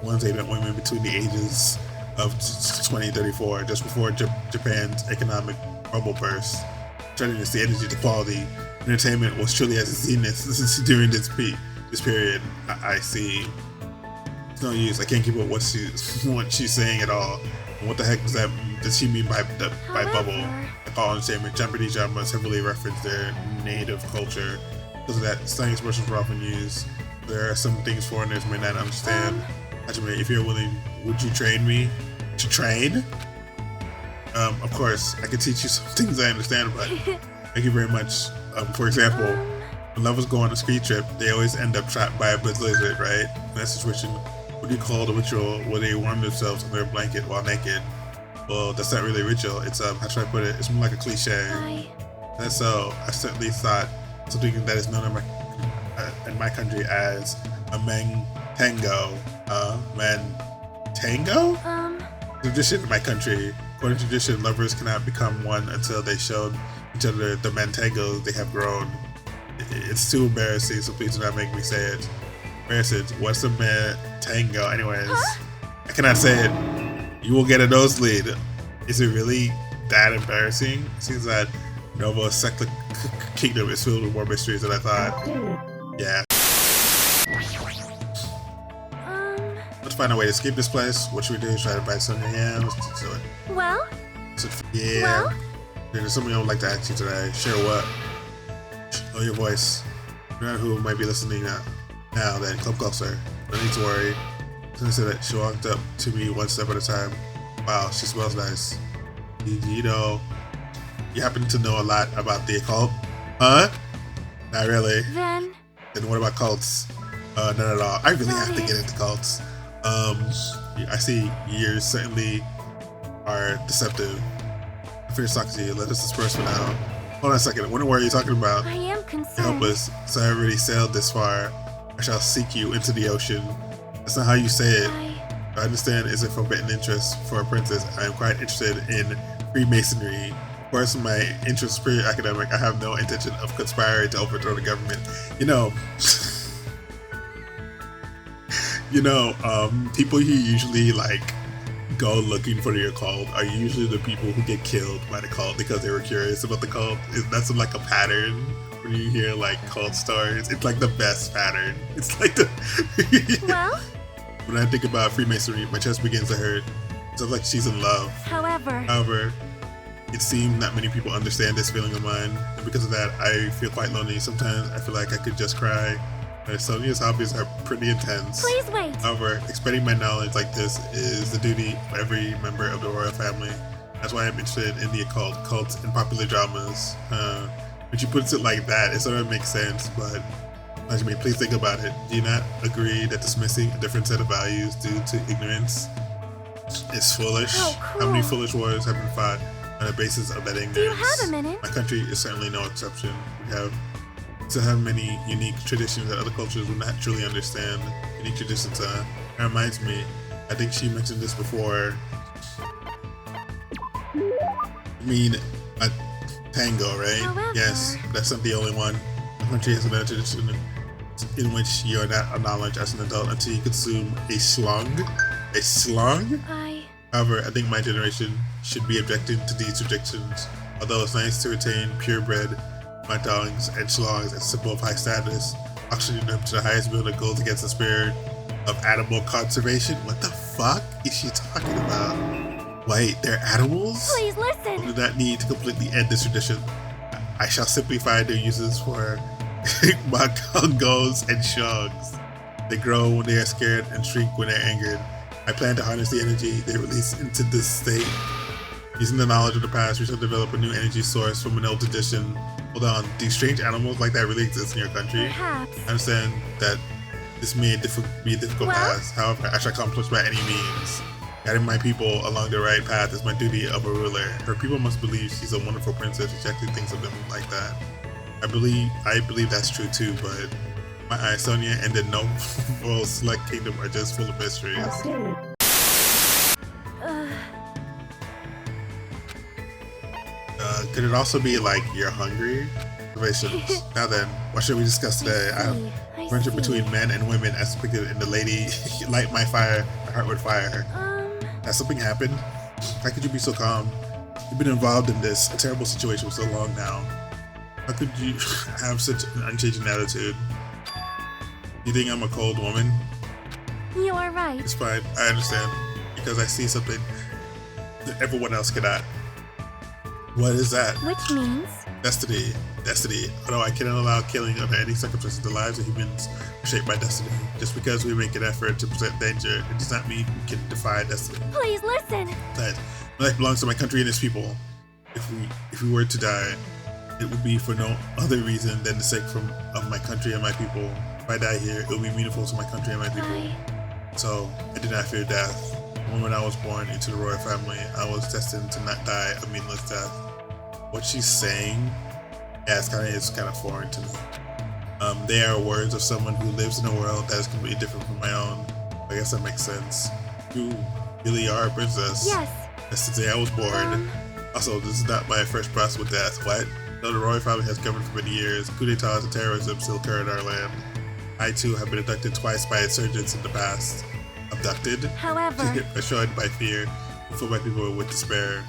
ones aimed at women between the ages of 20 and 34, just before Japan's economic bubble burst. Turning to the energy to quality, entertainment was truly at its zenith during this period. I see. It's no use. I can't keep up what she's saying at all. And what the heck does she mean by bubble? Like all entertainment, Japanese dramas heavily reference their native culture. Because of that, slang expressions were often used. There are some things foreigners may not understand. If you're willing, would you train me to train? Of course, I can teach you some things I understand, but thank you very much. For example, when lovers go on a ski trip, they always end up trapped by a blizzard, right? In that situation, what do you call the ritual where they warm themselves under a blanket while naked? Well, that's not really a ritual. It's how should I put it? It's more like a cliche. And so I certainly thought something that is known in my country as a mantango. Mantango? Tradition in my country. According to tradition, lovers cannot become one until they showed each other the mantangos they have grown. It's too embarrassing, so please do not make me say it. Message, what's a man tango? Anyways, I cannot say it. You will get a nosebleed. Is it really that embarrassing? It seems that Nova Sector Kingdom is filled with more mysteries than I thought. Yeah. Let's find a way to escape this place. What should we do? Try to buy something? Yeah, let's do it. Well? Yeah. Well? There's something I would like to ask you today. Share what? Know your voice. No matter who might be listening now then come closer. No need to worry. She said that she walked up to me one step at a time. Wow, she smells nice. You know, you happen to know a lot about the occult? Huh? Not really. Then what about cults? Not at all. I really have to get into cults. I see you certainly are deceptive. I finished talking to you. Let us disperse for now. Hold on a second. What are you talking about? I am concerned. You're helpless. So I already sailed this far. I shall seek you into the ocean. That's not how you say it. I understand is a forbidden interest for a princess. I am quite interested in Freemasonry. Of course, my interest is pure academic. I have no intention of conspiring to overthrow the government. People who usually go looking for the occult are usually the people who get killed by the cult because they were curious about the cult. That's like a pattern when you hear cult stories. It's like the best pattern. It's like the Well? When I think about Freemasonry, my chest begins to hurt. It's like she's in love. However, it seems not many people understand this feeling of mine, and because of that, I feel quite lonely. Sometimes I feel like I could just cry. Sonia's hobbies are pretty intense. Please wait. However, expanding my knowledge like this is the duty of every member of the royal family. That's why I'm interested in the occult, cults, and popular dramas. When she puts it like that, it sort of makes sense, but please think about it. Do you not agree that dismissing a different set of values due to ignorance is foolish? How many foolish wars have been fought on the basis of that ignorance? Do you have a minute? My country is certainly no exception. We have many unique traditions that other cultures would not truly understand. Unique traditions, that reminds me, I think she mentioned this before. I mean, a tango, right? However, yes, that's not the only one. My country has another tradition in which you are not acknowledged as an adult until you consume a slong. A slong? However, I think my generation should be objecting to these restrictions. Although it's nice to retain purebred dongs and schlongs as a symbol of high status, auctioning them to the highest bidder goes against the spirit of animal conservation. What the fuck is she talking about? Wait, they're animals? Please listen. We do not need to completely end this tradition. I shall simplify their uses for Mongos and shogs. They grow when they are scared and shrink when they're angered. I plan to harness the energy they release into this state. Using the knowledge of the past, we shall develop a new energy source from an old tradition. Hold on, do strange animals like that really exist in your country? Perhaps. I understand that this may be a difficult task. However, I shall accomplish by any means. Guiding my people along the right path is my duty of a ruler. Her people must believe she's a wonderful princess. She actually thinks of them like that. I believe that's true too, but my eyes, Sonia and the Noble Select Kingdom are just full of mysteries. Could it also be you're hungry? Observations. Now then, what should we discuss today? I have friendship between men and women as depicted in the lady Light My Fire, My Heart Would Fire. Has something happened? How could you be so calm? You've been involved in this, a terrible situation for so long now. How could you have such an unchanging attitude? You think I'm a cold woman? You are right. It's fine, I understand. Because I see something that everyone else cannot. What is that? Which means? Destiny. Destiny. Although I cannot allow killing under any circumstances, the lives of humans are shaped by destiny. Just because we make an effort to present danger, it does not mean we can defy destiny. Please listen. That my life belongs to my country and its people. If we were to die, it would be for no other reason than the sake of my country and my people. If I die here, it will be meaningful to my country and my people. So I do not fear death. The moment I was born into the royal family, I was destined to not die a meaningless death. What she's saying, yeah, it's kind of foreign to me. They are words of someone who lives in a world that is completely different from my own. I guess that makes sense. You really are a princess. Yes. That's the day I was born. Also, this is not my first process with death. What? Though the royal family has governed for many years, coup d'etats and terrorism still occur in our land. I too have been abducted twice by insurgents in the past. Abducted? However, Assured by fear, and filled by people with despair.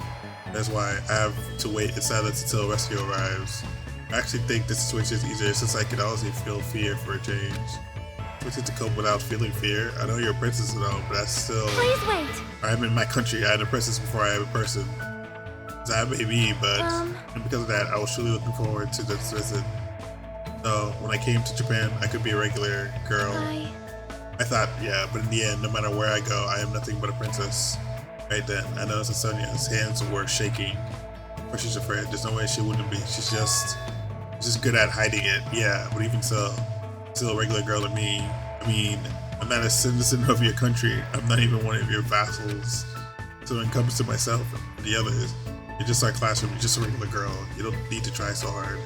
That's why I have to wait in silence until rescue arrives. I actually think this situation is easier since I can honestly feel fear for a change. Switching to cope without feeling fear. I know you're a princess and all, but that's still. please wait. I'm in my country. I am a princess before I am a person. That may be, but and because of that, I was truly looking forward to this visit. So when I came to Japan, I could be a regular girl. I thought, yeah, but in the end, no matter where I go, I am nothing but a princess. Right then, I noticed that Sonia's hands were shaking. Or she's afraid. There's no way she wouldn't be. She's just good at hiding it. Yeah, but even so, still a regular girl to me. I mean, I'm not a citizen of your country. I'm not even one of your vassals. So when it comes to myself and the others, you're just our classroom. You're just a regular girl. You don't need to try so hard.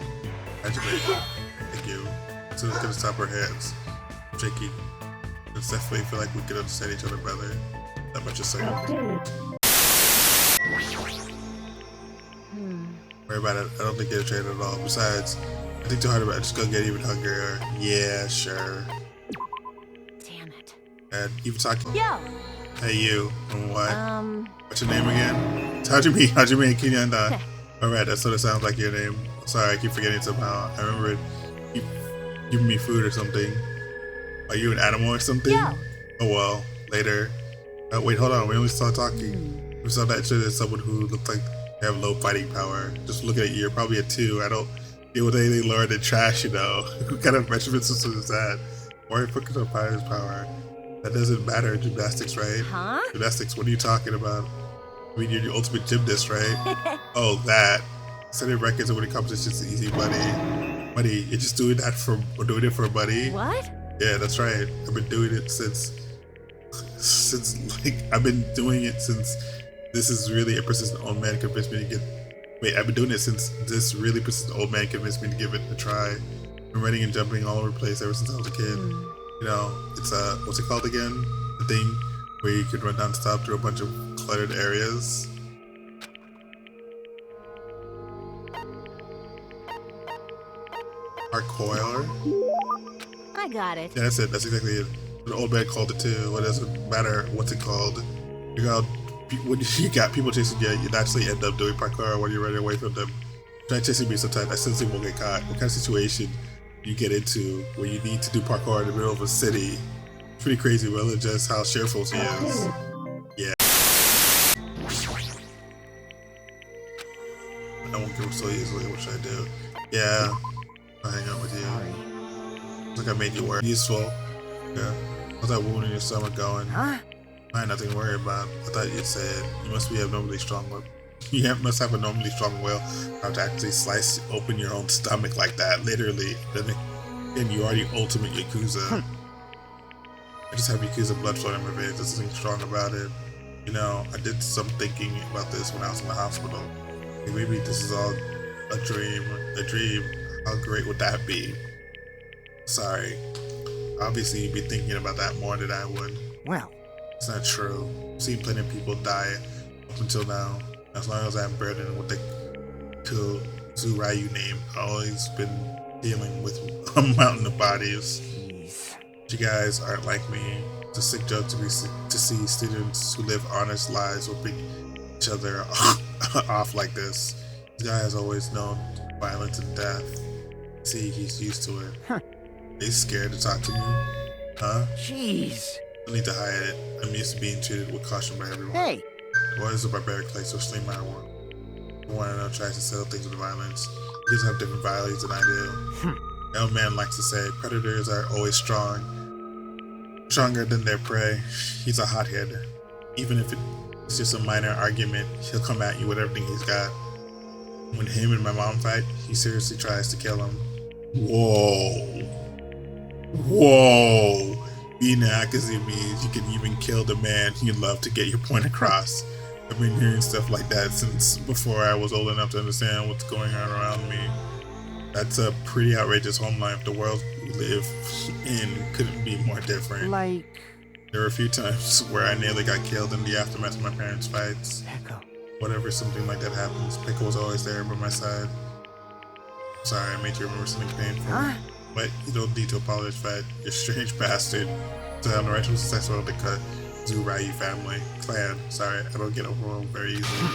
Thank you. So it's gonna stop her hands. Shaking. It's definitely feel like we could understand each other better. That much is saying. Worry about it. I don't think they're trained at all. Besides, I think too hard about it. Just gonna get even hungrier. Yeah, sure. Damn it. And even talking. Yo. Hey, you. And what? What's your name again? Hajime Kinyanda. Alright, that's what it sounds like your name. Sorry, I keep forgetting somehow. I remember it. Keep giving me food or something. Are you an animal or something? Yo. Oh well, later. Wait, hold on. We only started talking. We saw that shit as someone who looked like they have low fighting power. Just looking at you, you're probably a 2. I don't deal with anything lower than trash, you know. What kind of measurement system is that? Why are you focused on fighter's power? That doesn't matter in gymnastics, right? Huh? Gymnastics, what are you talking about? I mean, you're the ultimate gymnast, right? Oh, that. Setting records and winning competitions is easy, buddy. Buddy, you're just doing that doing it for a buddy? What? Yeah, that's right. I've been doing it since I've been doing it since this is really a persistent old man convinced me to get. Wait, I've been doing it since this really persistent old man convinced me to give it a try. I've been running and jumping all over the place ever since I was a kid. You know, it's what's it called again? The thing where you could run non-stop through a bunch of cluttered areas. Parkour? I got it. Yeah, that's it. That's exactly it. The old man called it too. It doesn't matter what's it called. When you got people chasing you, you naturally end up doing parkour when you're running away from them. Try chasing me sometimes. I still won't get caught. What kind of situation you get into where you need to do parkour in the middle of a city? Pretty crazy, but it's just how cheerful she is. Yeah. I won't give up so easily. What should I do? Yeah. I'll hang out with you. Looks like I made you work. Useful. Yeah. How's that wound in your stomach going? Huh? I had nothing to worry about. I thought you said you must be abnormally strong. Must have a normally strong will how to actually slice open your own stomach like that, literally. Then you are the ultimate Yakuza. I just have Yakuza blood flowing in my veins. There's nothing strong about it. You know, I did some thinking about this when I was in the hospital. Like maybe this is all a dream. A dream. How great would that be? Sorry. Obviously, you'd be thinking about that more than I would. Well, it's not true. I've seen plenty of people die up until now. As long as I'm burdened with the Kuzurayu name, I've always been dealing with a mountain of bodies. jeez. You guys aren't like me. It's a sick joke to see students who live honest lives whipping each other off like this. This guy has always known violence and death. See, he's used to it. Huh. He's scared to talk to me. Huh? Jeez. I need to hide it. I'm used to being treated with caution by everyone. Hey. The world is a barbaric place, so extreme I want. One I know tries to settle things with violence. He doesn't have different values than I do. The old man likes to say predators are always strong. Stronger than their prey. He's a hothead. Even if it's just a minor argument, he'll come at you with everything he's got. When him and my mom fight, he seriously tries to kill him. Whoa. Whoa. Being an Akazu means you can even kill the man you love to get your point across. I've been hearing stuff like that since before I was old enough to understand what's going on around me. That's a pretty outrageous home life. The world we live in couldn't be more different. Like... There were a few times where I nearly got killed in the aftermath of my parents' fights. Echo. Whenever something like that happens, Pickle was always there by my side. Sorry, I made you remember something painful. But you don't need to apologize for that. You're a strange bastard. So I'm the rightful successor of the Zurayu family clan. Sorry, I don't get overwhelmed very easily.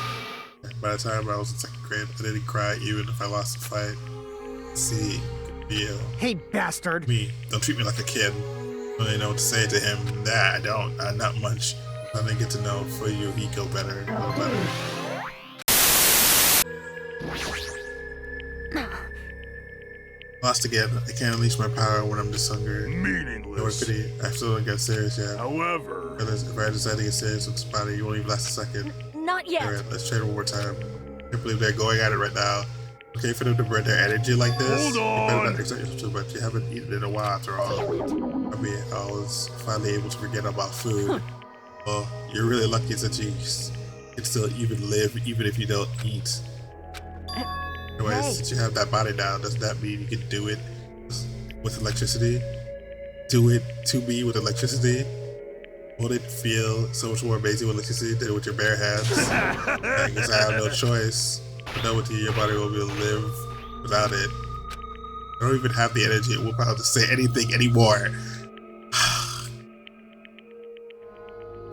By the time I was in 2nd grade, I didn't cry even if I lost a fight. See, you. Hey, bastard! Me, don't treat me like a kid. When I know what to say to him, nah, I don't. Not much. I didn't get to know for you, he go better. A little better. Lost again. I can't unleash my power when I'm this hungry. Meaningless. No pity. I still don't get serious yet. However, If I decide to get serious with this body, you won't even last a second. Not yet. Alright, let's try it one more time. I can't believe they're going at it right now. Okay, for them to burn their energy like this, Hold you better on. not exert yourself too much. You haven't eaten in a while after all. I mean, I was finally able to forget about food. Well, you're really lucky that you can still even live even if you don't eat. Anyways, Hey. since you have that body now, does that mean you can do it with electricity? Do it to me with electricity? Won't it feel so much more amazing with electricity than with your bare hands? I guess I have no choice. But know with you, your body will be able to live without it. I don't even have the energy and willpower to say anything anymore.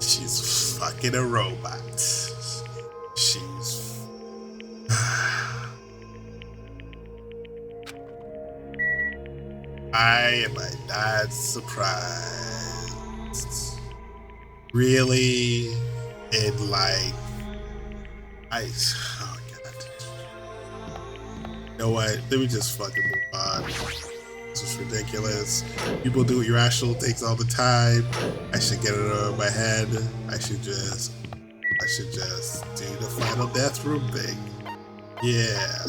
She's fucking a robot. She's... Why am I not surprised? Really? In like... Oh god. You know what? Let me just fucking move on. This is ridiculous. People do irrational things all the time. I should get it out of my head. I should just do the final death room thing. Yeah.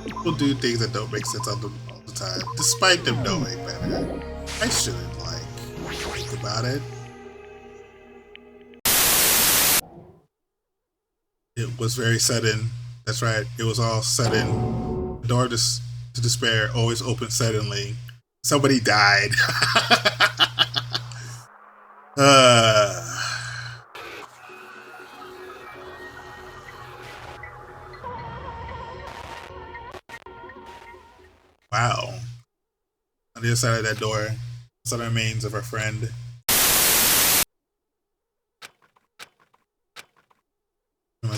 People do things that don't make sense all the time, despite them knowing better. I shouldn't think about it. It was very sudden. That's right. It was all sudden. The door to despair always opens suddenly. Somebody died. Wow. On the other side of that door, some remains of our friend.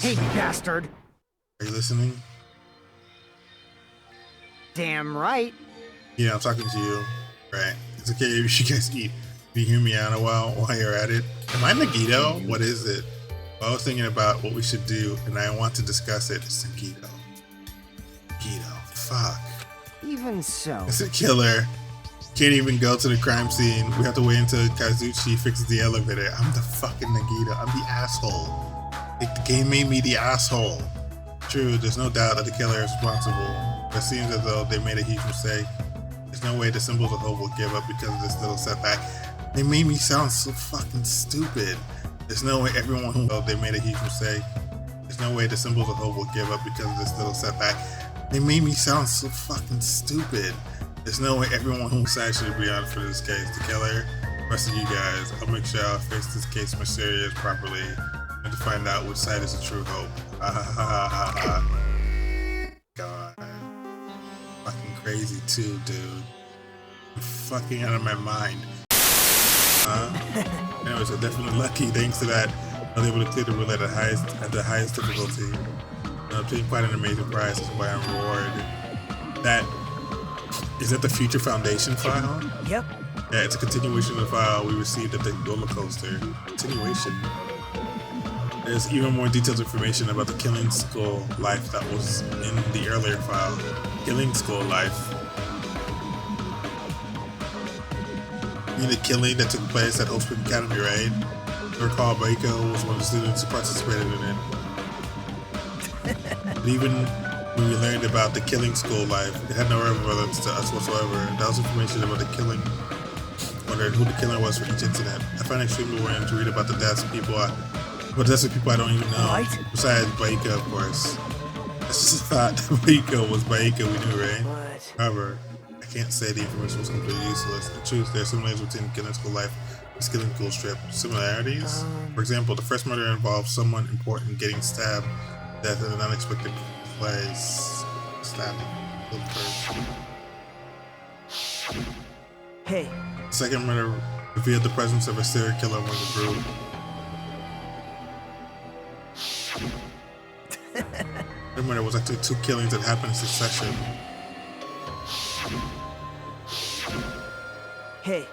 Hey, bastard! Are you listening? Damn right. Yeah, I'm talking to you. Right. It's okay if you guys eat. Can you hear me out a while you're at it? Am I Nagito? What is it? I was thinking about what we should do, and I want to discuss it. It's Nagito. Nagito. Fuck. Even so. It's a killer. Can't even go to the crime scene. We have to wait until Kazuchi fixes the elevator. I'm the fucking Nagito. I'm the asshole. Like, the game made me the asshole. True, there's no doubt that the killer is responsible. But it seems as though they made a huge mistake. There's no way the symbols of hope will give up because of this little setback. They made me sound so fucking stupid. There's no way everyone who they made a huge mistake. There's no way the symbols of hope will give up because of this little setback. They made me sound so fucking stupid. There's no way everyone whose side should be on for this case. The killer, the rest of you guys, I'll make sure I'll fix this case mysterious properly and to find out which side is the true hope. God. Fucking crazy too, dude. I'm fucking out of my mind. Anyways, I'm definitely lucky. Thanks to that, I was able to clear the roulette at the highest difficulty. I'm taking quite an amazing prize. That's why I'm rewarded. Is that the Future Foundation file? Yep. Yeah, it's a continuation of the file we received at the roller coaster. Continuation. There's even more detailed information about the Killing School life that was in the earlier file. Killing School life. You mean the killing that took place at Hope Spring Academy, right? I recall Baiko was one of the students who participated in it. But even when we learned about the Killing School life, it had no relevance to us whatsoever. That was information about the killing. Wondering who the killer was for each incident. I find it extremely worrying to read about the deaths of people I don't even know. Right. Besides Baiko, of course. I just thought Baiko was Baiko, we knew, right? What? However, I can't say the information was completely useless. In truth, there are similarities between Killing School life and Killing School strip. Similarities? For example, the first murder involved someone important getting stabbed to death in an unexpected place. stabbed killed first. Hey, The second murder revealed the presence of a serial killer among the group. The murder was actually 2 killings that happened in succession. hey.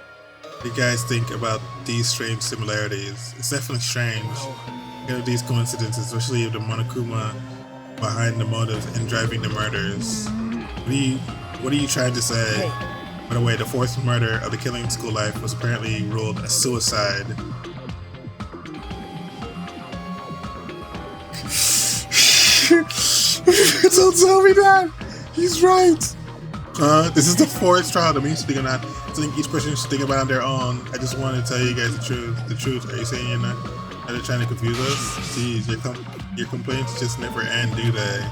What do you guys think about these strange similarities? It's definitely strange. These coincidences, especially the Monokuma behind the motives and driving the murders. What are you trying to say? By the way, the 4th murder of the Killing School Life was apparently ruled a suicide. Don't tell me that! He's right! This is the 4th trial. That means to think or not. I think each person should think about it on their own. I just wanted to tell you guys the truth. The truth. Are you saying you're not? Are they trying to confuse us? Jeez, your complaints just never end, do they?